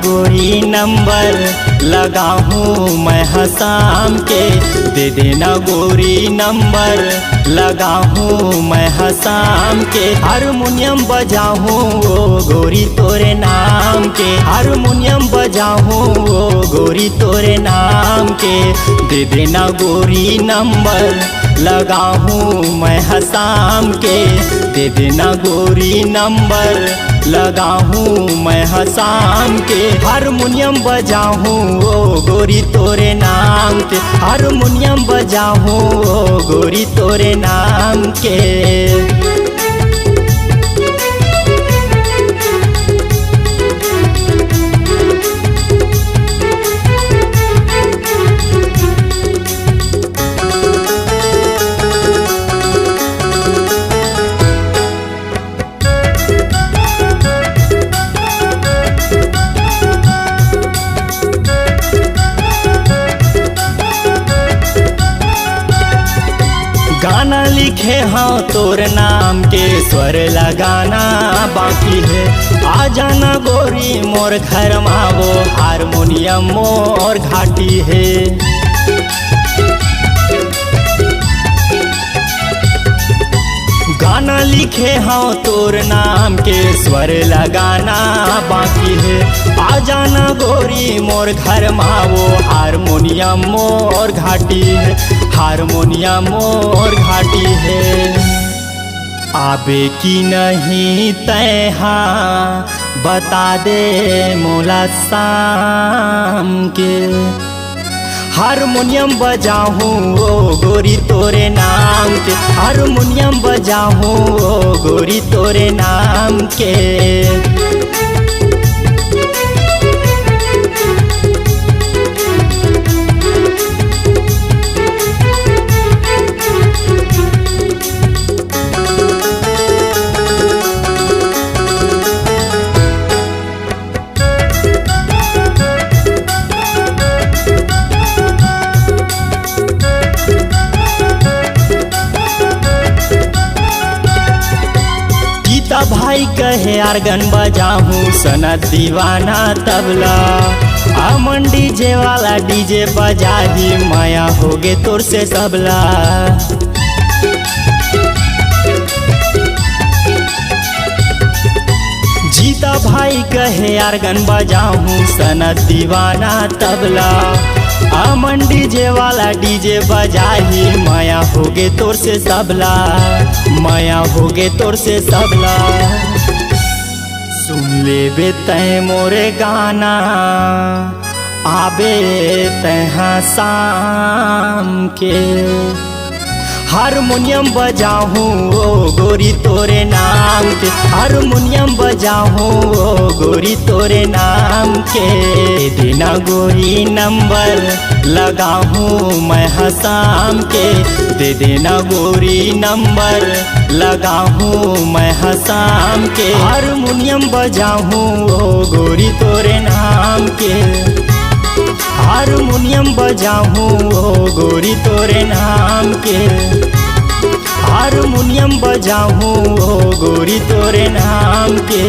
गोरी नंबर लगाऊं मैं हसाम के, दे देना गोरी नंबर लगाऊं मैं हसाम के। हारमोनियम बजाऊं ओ गोरी तोरे नाम के, हारमोनियम बजाऊं ओ गोरी तोरे नाम के। दे देना गोरी नंबर लगाऊं मैं हसाम के, दे देना गोरी नंबर लगाऊं मैं हसाम के। हारमोनियम बजाऊं ओ गोरी तोरे नाम के, हारमोनियम बजाऊं ओ गोरी तोरे नाम के। गाना लिखे हाँ तोर नाम के, स्वर लगाना बाकी है। आ जाना गोरी मोर घर मावो, हारमोनियम मोर घाटी है। गाना लिखे हाँ तोर नाम के, स्वर लगाना बाकी है। आ जाना गोरी मोर घर मावो, हारमोनियम मोर घाटी है, हारमोनियम मोर घाटी है। आबे की नहीं तैहा बता दे मोला शाम के। हारमोनियम बजाऊं ओ गोरी तोरे नाम के, हारमोनियम बजाऊं ओ गोरी तोरे नाम के। भाई कहे आर्गन बजाऊं सनत दीवाना तबला। अमन डीजे वाला डीजे बजा दी, माया होगे तोर से सबला। जीता भाई कहे आर्गन बजाऊं सनत दीवाना तबला। अमन डीजे वाला डीजे बजाही, माया होगे तोर से सबला, माया होगे तोर से सबला। सुन ले बे तै मोरे गाना, आबे तैहा शाम के। हारमोनियम बजाऊं ओ गोरी तोरे नाम के, हारमोनियम बजाऊं ओ गोरी तोरे नाम के। देना गोरी नंबर लगाऊं मैं हसाम के, दे देना गोरी नंबर लगाऊं मैं हसाम के। हारमोनियम बजाऊं ओ गोरी तोरे नाम के, हारमोनियम बजाऊं ओ गोरी तोरे नाम के। हारमोनियम बजाऊं ओ गोरी तोरे नाम के,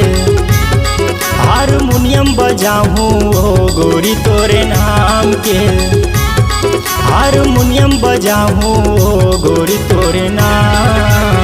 हारमोनियम बजाऊं ओ गोरी तोरे नाम के। हारमोनियम बजाऊं ओ गोरी तोरे नाम।